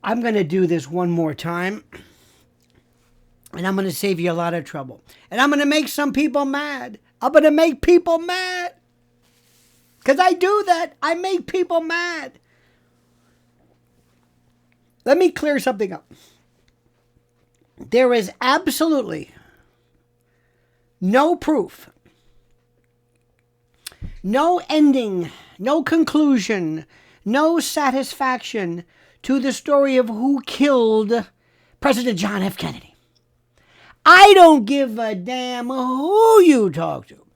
I'm going to do this one more time, and I'm going to save you a lot of trouble. And I'm going to make some people mad. I'm going to make people mad. Because I do that. I make people mad. Let me clear something up. There is absolutely no proof, no ending, no conclusion, no satisfaction to the story of who killed President John F. Kennedy. I don't give a damn who you talk to.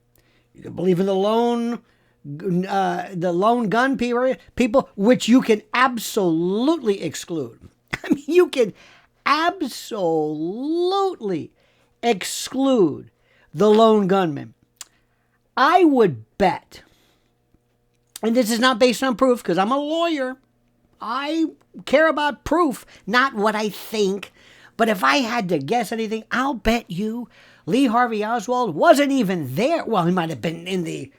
You can believe in the lone gun people, which you can absolutely exclude. I mean, you can absolutely exclude the lone gunman. I would bet, and this is not based on proof because I'm a lawyer. I care about proof, not what I think. But if I had to guess anything, I'll bet you Lee Harvey Oswald wasn't even there. Well, he might have been in the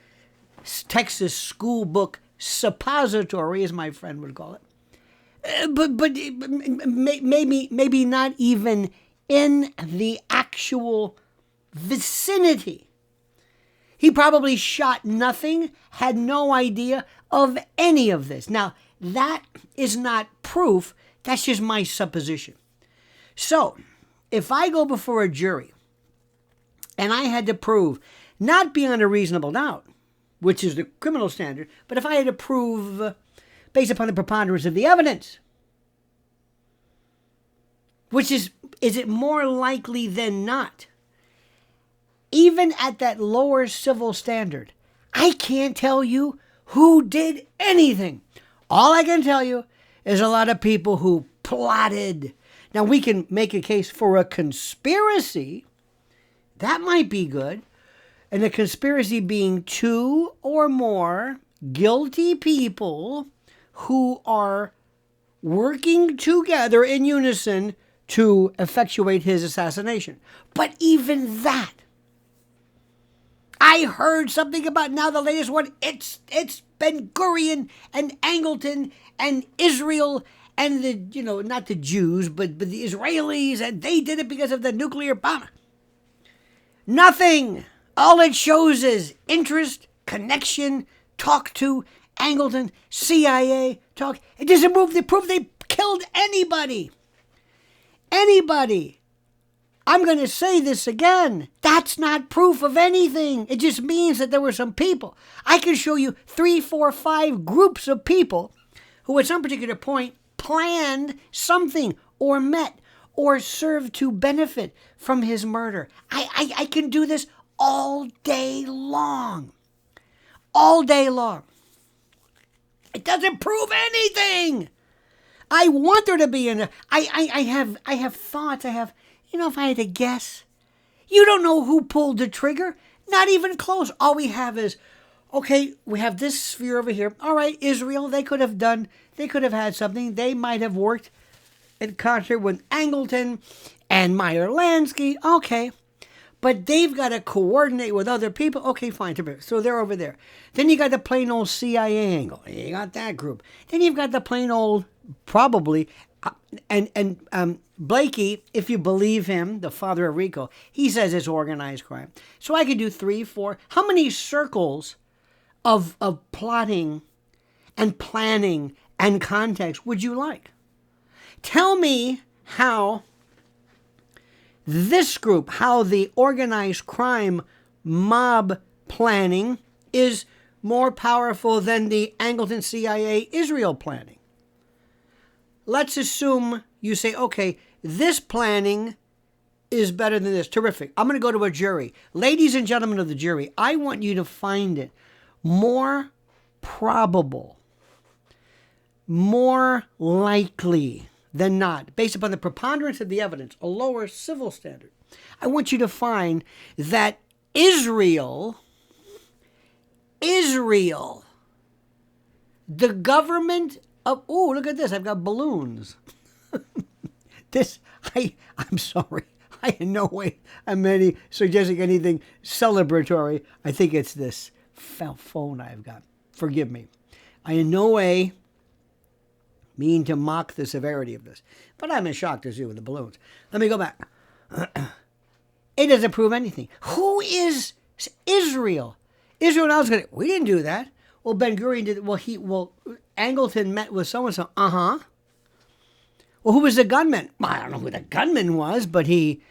Texas School Book Depository, as my friend would call it. But maybe not even in the actual vicinity. He probably shot nothing, had no idea of any of this. Now, that is not proof. That's just my supposition. So, if I go before a jury and I had to prove, not beyond a reasonable doubt, which is the criminal standard, but if I had to prove based upon the preponderance of the evidence, which is it more likely than not, even at that lower civil standard, I can't tell you who did anything. All I can tell you is a lot of people who plotted. Now, we can make a case for a conspiracy. That might be good. And the conspiracy being two or more guilty people who are working together in unison to effectuate his assassination. But even that, I heard something about now the latest one. It's Ben-Gurion and Angleton and Israel and the, not the Jews, but the Israelis, and they did it because of the nuclear bomb. Nothing. All it shows is interest, connection, talk to, Angleton, CIA, talk. It doesn't prove they killed anybody. Anybody. I'm going to say this again. That's not proof of anything. It just means that there were some people. I can show you 3, 4, 5 groups of people who at some particular point planned something or met or served to benefit from his murder. I can do this all day long. All day long. It doesn't prove anything. I want there to be I have thoughts. If I had to guess, you don't know who pulled the trigger. Not even close. All we have is, okay, we have this sphere over here. All right, Israel, they could have had something. They might have worked in concert with Angleton and Meyer Lansky. Okay. But they've got to coordinate with other people. Okay, fine. So they're over there. Then you got the plain old CIA angle. You got that group. Then you've got the plain old, probably, and Blakey, if you believe him, the father of RICO, he says it's organized crime. So I could do 3, 4. How many circles of plotting and planning and context would you like? Tell me how this group, how the organized crime mob planning is more powerful than the Angleton CIA Israel planning. Let's assume you say, okay, this planning is better than this. Terrific. I'm going to go to a jury. Ladies and gentlemen of the jury, I want you to find it more probable, more likely than not, based upon the preponderance of the evidence, a lower civil standard. I want you to find that Israel, the government of, oh, look at this, I've got balloons. I'm sorry, I in no way am suggesting anything celebratory. I think it's this phone I've got. Forgive me. I in no way mean to mock the severity of this. But I'm as shocked as you with the balloons. Let me go back. It doesn't prove anything. Who is Israel? Israel now is going to, we didn't do that. Well, Ben-Gurion did, Angleton met with so-and-so. Uh-huh. Well, who was the gunman? Well, I don't know who the gunman was, but he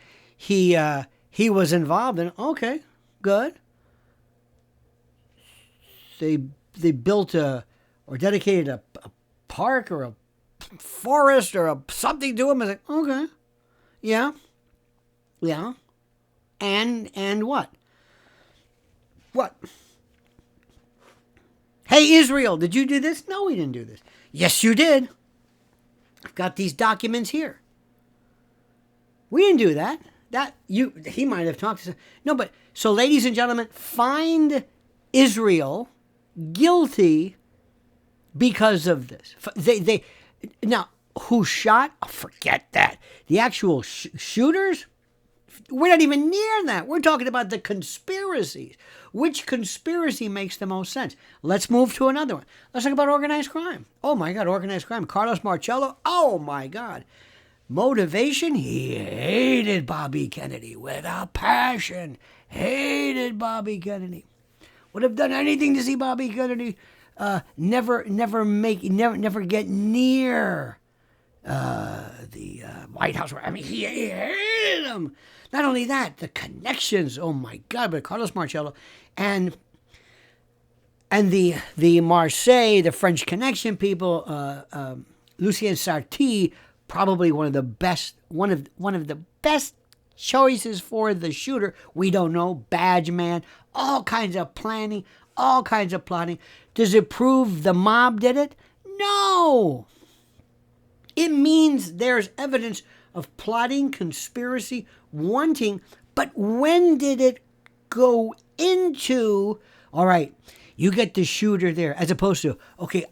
was involved in, okay, good. They built or dedicated a park or a forest or something to him. I was like, okay, yeah. And what? What? Hey, Israel, did you do this? No, we didn't do this. Yes, you did. I've got these documents here. We didn't do that. He might have talked to some, no, but so ladies and gentlemen, find Israel guilty because of this. They now who shot? Oh, forget that. The actual shooters. We're not even near that. We're talking about the conspiracies. Which conspiracy makes the most sense? Let's move to another one. Let's talk about organized crime. Oh my God, organized crime. Carlos Marcello. Oh my God. Motivation? He hated Bobby Kennedy with a passion. Hated Bobby Kennedy. Would have done anything to see Bobby Kennedy never get near the White House. I mean, he hated him. Not only that, the connections. Oh my God! But Carlos Marcello and the Marseille, the French Connection people, Lucien Sarti, probably one of the best choices for the shooter. We don't know. Badge man. All kinds of planning. All kinds of plotting. Does it prove the mob did it? No. It means there's evidence of plotting, conspiracy, wanting, but when did it go into, all right, you get the shooter there, as opposed to, okay,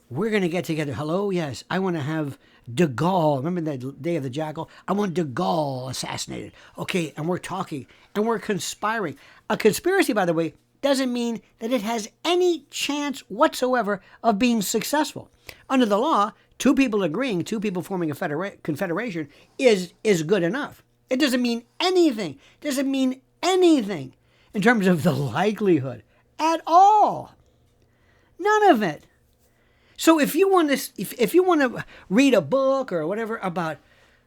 we're going to get together. Hello? Yes, I want to have de Gaulle. Remember that Day of the Jackal? I want de Gaulle assassinated. Okay, and we're talking, and we're conspiring. A conspiracy, by the way, doesn't mean that it has any chance whatsoever of being successful. Under the law, two people agreeing, two people forming a confederation is good enough. It doesn't mean anything. It doesn't mean anything in terms of the likelihood at all. None of it. So if you want to read a book or whatever about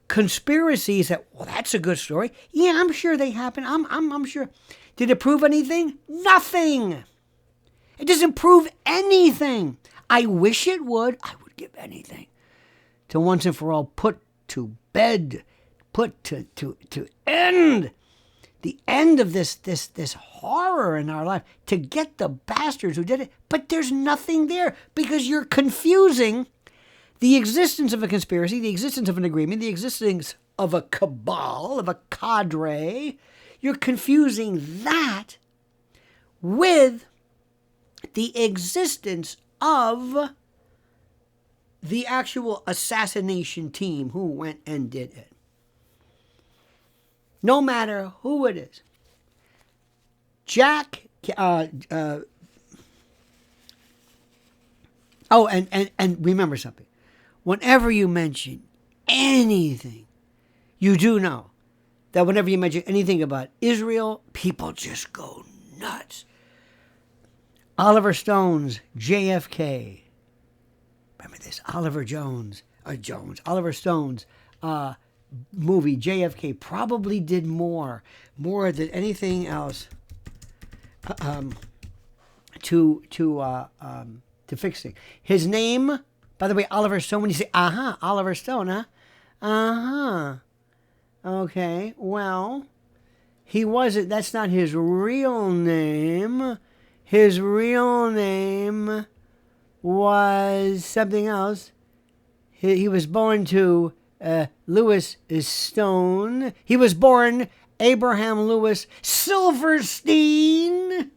conspiracies, that's a good story. Yeah, I'm sure they happen. I'm sure. Did it prove anything? Nothing. It doesn't prove anything. I wish it would. I would give anything to once and for all put to bed, put to end the end of this horror in our life, to get the bastards who did it. But there's nothing there because you're confusing the existence of a conspiracy, the existence of an agreement, the existence of a cabal, of a cadre. You're confusing that with the existence of the actual assassination team who went and did it. No matter who it is. And remember something. Whenever you mention anything, you do know that whenever you mention anything about Israel, people just go nuts. Oliver Stone's JFK. Remember this, Oliver Stone's movie JFK probably did more than anything else to fix things. His name, by the way, Oliver Stone. When you say Oliver Stone, okay, well, he wasn't. That's not his real name. His real name was something else. He was born to Louis Stone. He was born Abraham Louis Silverstein.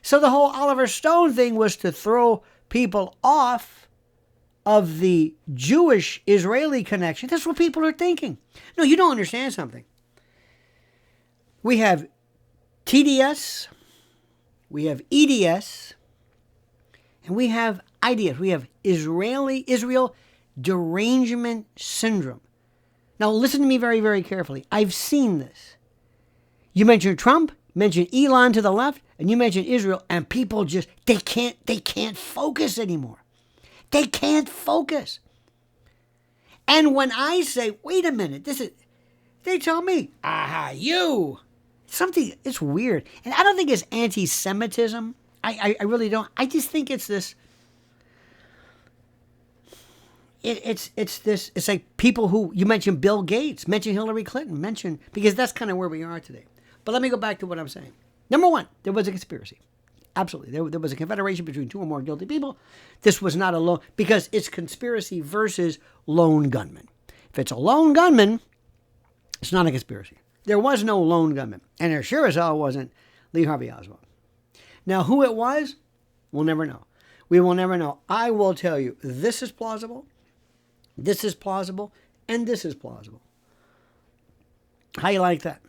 So the whole Oliver Stone thing was to throw people off of the Jewish-Israeli connection. That's what people are thinking. No, you don't understand something. We have TDS, we have EDS, and we have ideas. We have Israel derangement syndrome. Now listen to me very, very carefully. I've seen this. You mention Trump, mention Elon to the left, and you mention Israel, and people just, they can't focus anymore. They can't focus. And when I say, wait a minute, they tell me, you. It's weird. And I don't think it's anti-Semitism. I really don't. I just think it's this, it's like people who, you mention Bill Gates, mention Hillary Clinton, because that's kind of where we are today. But let me go back to what I'm saying. Number one, there was a conspiracy. Absolutely. There was a confederation between two or more guilty people. This was not a lone, because it's conspiracy versus lone gunman. If it's a lone gunman, it's not a conspiracy. There was no lone gunman. And there sure as hell wasn't Lee Harvey Oswald. Now, who it was, we'll never know. We will never know. I will tell you, this is plausible, and this is plausible. How you like that?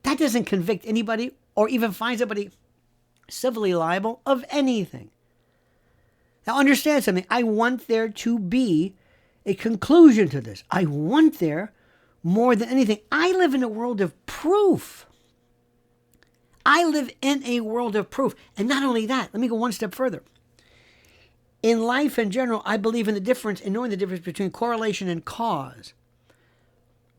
That doesn't convict anybody or even find somebody civilly liable of anything. Now understand something. I want there to be a conclusion to this. I want there, more than anything, I live in a world of proof. And not only that, let me go one step further. In life in general, I believe in knowing the difference between correlation and cause.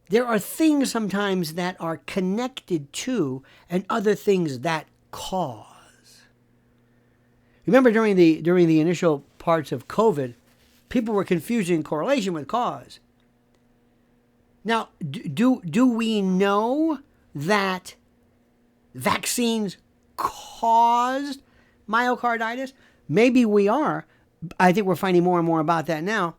There are things sometimes that are connected to and other things that cause. Remember during the initial parts of COVID, people were confusing correlation with cause. Now, do we know that vaccines caused myocarditis? Maybe we are. I think we're finding more and more about that now.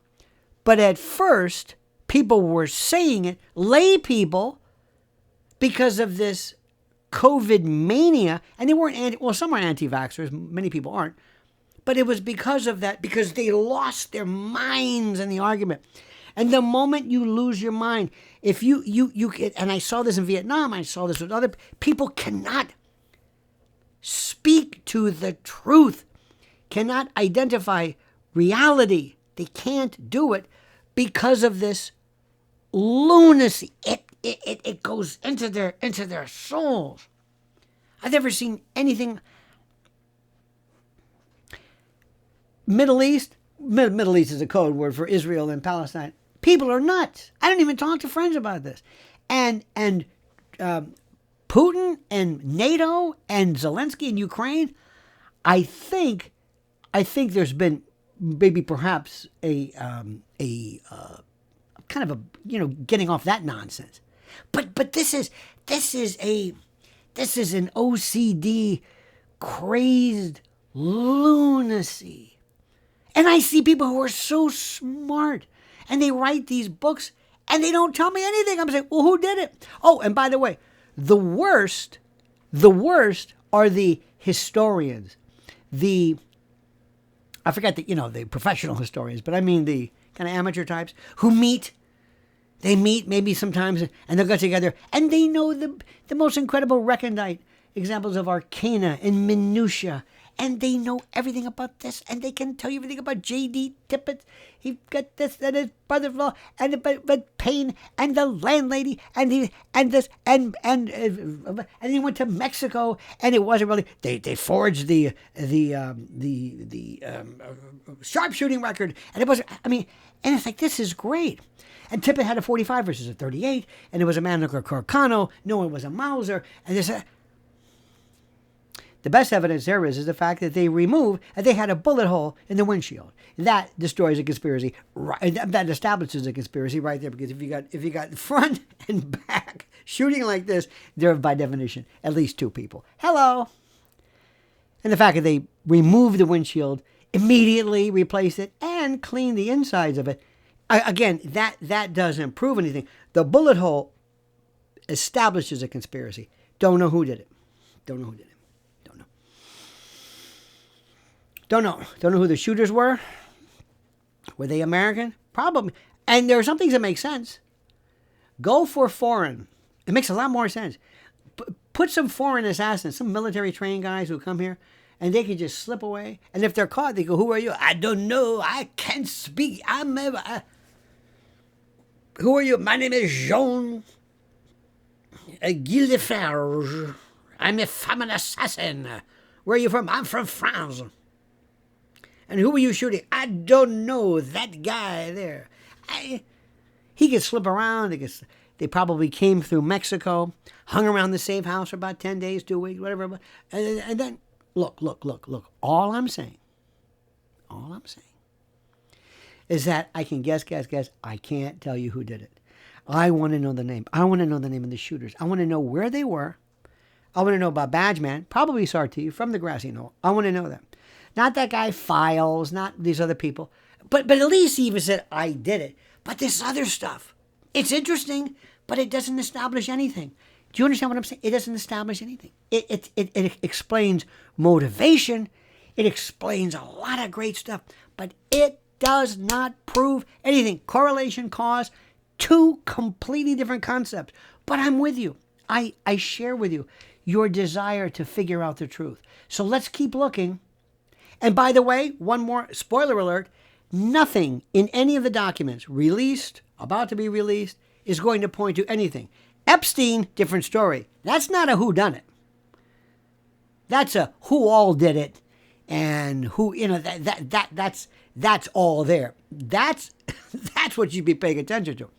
But at first, people were saying it, lay people, because of this COVID mania, and they weren't some are anti-vaxxers, many people aren't, but it was because of that, because they lost their minds in the argument. And the moment you lose your mind, if you and I saw this in Vietnam, I saw this with other people, cannot speak to the truth, cannot identify reality. They can't do it because of this lunacy. It goes into their souls. I've never seen anything. Middle East is a code word for Israel and Palestine. People are nuts. I don't even talk to friends about this. And Putin and NATO and Zelensky and Ukraine, I think there's been maybe perhaps a kind of a, getting off that nonsense. But this is an OCD crazed lunacy. And I see people who are so smart and they write these books and they don't tell me anything. I'm saying, well, who did it? Oh, and by the way, the worst are the historians. I forgot the professional historians, but I mean the kind of amateur types who meet. They meet maybe sometimes and they'll get together and they know the most incredible recondite examples of arcana and minutiae. And they know everything about this, and they can tell you everything about J.D. Tippett. He got this, and his brother-in-law, and but Payne, and the landlady, and he went to Mexico, and it wasn't really. They forged the sharpshooting record, and it wasn't. I mean, and it's like, this is great. And Tippett had a 45 versus a 38, and it was a Mannlicher Carcano. No one was a Mauser, and this. The best evidence there is the fact that they had a bullet hole in the windshield. That destroys a conspiracy. Right, that establishes a conspiracy right there, because if you got front and back shooting like this, there are by definition at least two people. Hello. And the fact that they removed the windshield, immediately replaced it, and cleaned the insides of it, again, that doesn't prove anything. The bullet hole establishes a conspiracy. Don't know who did it. Don't know who the shooters were. Were they American? Probably. And there are some things that make sense. Go for foreign. It makes a lot more sense. Put some foreign assassins, some military trained guys who come here and they can just slip away. And if they're caught, they go, "Who are you?" "I don't know. I can't speak. Who are you?" "My name is Jean Guildefarge. I'm an assassin." "Where are you from?" "I'm from France." "And who were you shooting?" "I don't know. That guy there." He could slip around. They probably came through Mexico, hung around the safe house for about 10 days, 2 weeks, whatever. And then, look. All I'm saying is that I can guess. I can't tell you who did it. I want to know the name. I want to know the name of the shooters. I want to know where they were. I want to know about Badgeman, probably Sartee from the Grassy Knoll. I want to know them. Not that guy Files, not these other people. But at least he even said, "I did it." But this other stuff, it's interesting, but it doesn't establish anything. Do you understand what I'm saying? It doesn't establish anything. It explains motivation. It explains a lot of great stuff. But it does not prove anything. Correlation, cause, two completely different concepts. But I'm with you. I share with you your desire to figure out the truth. So let's keep looking. And by the way, one more spoiler alert, nothing in any of the documents released, about to be released, is going to point to anything. Epstein, different story. That's not a whodunit. That's a who all did it, and who, that's all there. That's what you'd be paying attention to.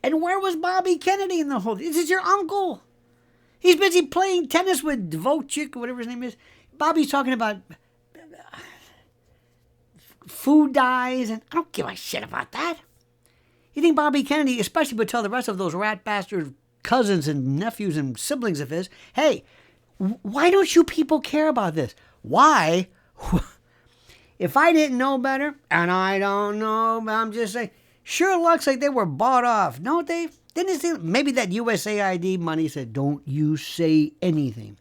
And where was Bobby Kennedy in the whole? This is your uncle. He's busy playing tennis with Dvochik, whatever his name is. Bobby's talking about food dyes, and I don't give a shit about that. You think Bobby Kennedy, especially, would tell the rest of those rat bastard cousins and nephews and siblings of his, "Hey, why don't you people care about this?" Why? If I didn't know better, and I don't know, I'm just saying, sure looks like they were bought off, don't they? Didn't it seem, maybe that USAID money said, "Don't you say anything."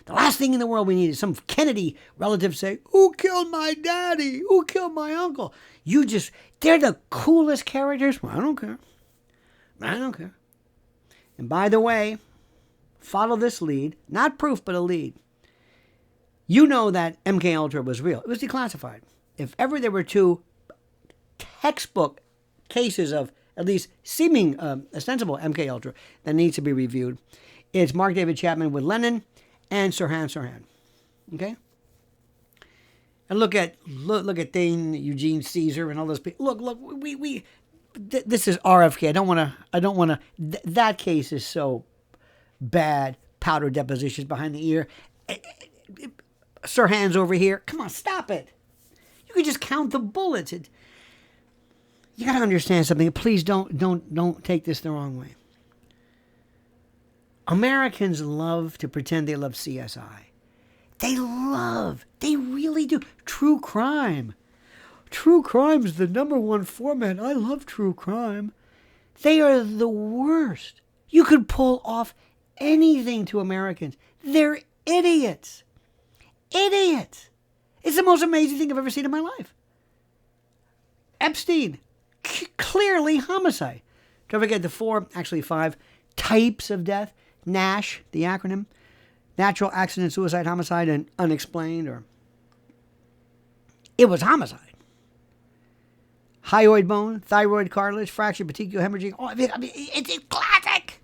The last thing in the world we need is some Kennedy relative say, "Who killed my daddy? Who killed my uncle?" They're the coolest characters. Well, I don't care. And by the way, follow this lead. Not proof, but a lead. You know that MK Ultra was real. It was declassified. If ever there were two textbook cases of at least seeming ostensible MK Ultra that needs to be reviewed, it's Mark David Chapman with Lenin and Sirhan. Okay? And look at Thane, Eugene Caesar, and all those people. Look, this is RFK. I don't want to. That case is so bad. Powder depositions behind the ear. Sirhan's over here. Come on, stop it. You can just count the bullets. You got to understand something. Please don't take this the wrong way. Americans love to pretend they love CSI. They really do. True crime. True crime is the number one format. I love true crime. They are the worst. You could pull off anything to Americans. They're idiots. Idiots. It's the most amazing thing I've ever seen in my life. Epstein, clearly homicide. Don't forget the 5 types of death. NASH, the acronym. Natural accident, suicide, homicide, and unexplained, or it was homicide. Hyoid bone, thyroid cartilage, fracture, petechial hemorrhaging. Oh, I mean, it's classic.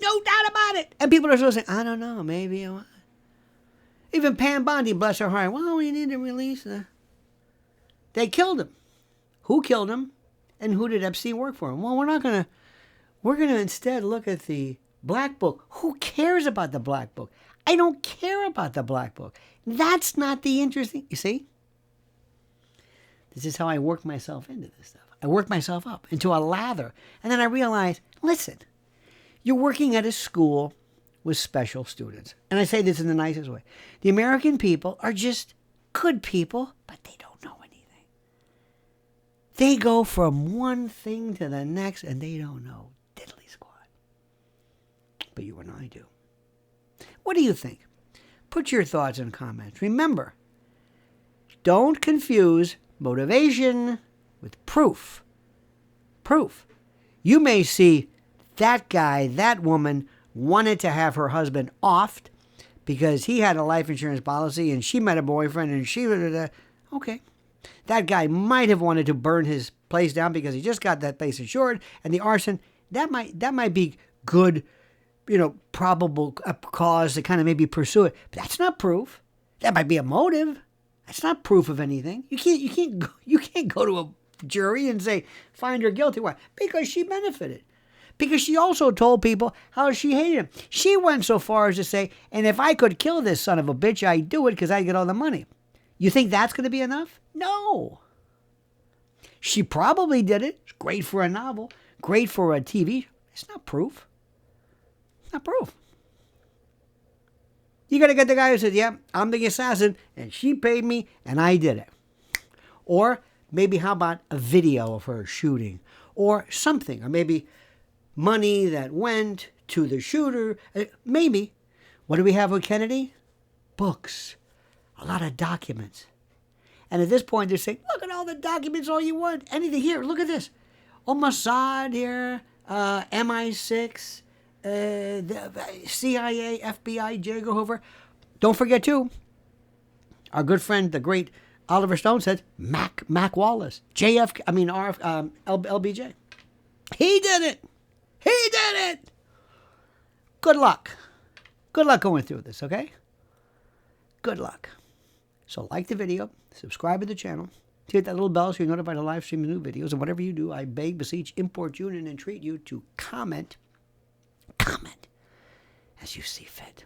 No doubt about it. And people are still saying, "I don't know, maybe it was." Even Pam Bondi, bless her heart. "Well, we need to release the..." They killed him. Who killed him? And who did Epstein work for him? Well, we're going to instead look at the Black Book. Who cares about the Black Book? I don't care about the Black Book. That's not the interesting... You see? This is how I work myself into this stuff. I work myself up into a lather. And then I realize, listen, you're working at a school with special students. And I say this in the nicest way. The American people are just good people, but they don't know anything. They go from one thing to the next, and they don't know diddly squat. But you and I do. What do you think? Put your thoughts in comments. Remember, don't confuse motivation with proof. Proof. You may see that guy, that woman wanted to have her husband offed, because he had a life insurance policy and she met a boyfriend and she was, okay. That guy might have wanted to burn his place down because he just got that place insured, and the arson, that might be good, probable cause to kind of maybe pursue it. But that's not proof. That might be a motive. That's not proof of anything. You can't go to a jury and say find her guilty. Why? Because she benefited. Because she also told people how she hated him. She went so far as to say, and if I could kill this son of a bitch, I'd do it because I'd get all the money. You think that's going to be enough? No. She probably did it. It's great for a novel. Great for a TV. It's not proof. It's not proof. You got to get the guy who says, yeah, I'm the assassin, and she paid me, and I did it. Or maybe how about a video of her shooting? Or something. Or maybe money that went to the shooter. Maybe. What do we have with Kennedy? Books. A lot of documents. And at this point, they're saying, look at all the documents, all you want. Anything here, look at this. Oh, Mossad here, MI6, the CIA, FBI, J. Edgar Hoover. Don't forget, too, our good friend, the great Oliver Stone said, Mac Wallace, JFK, LBJ. He did it. He did it. Good luck. Good luck going through this, okay? Good luck. So like the video, subscribe to the channel, hit that little bell so you're notified of live streaming new videos, and whatever you do, I beg, beseech, import you, and entreat you to comment as you see fit.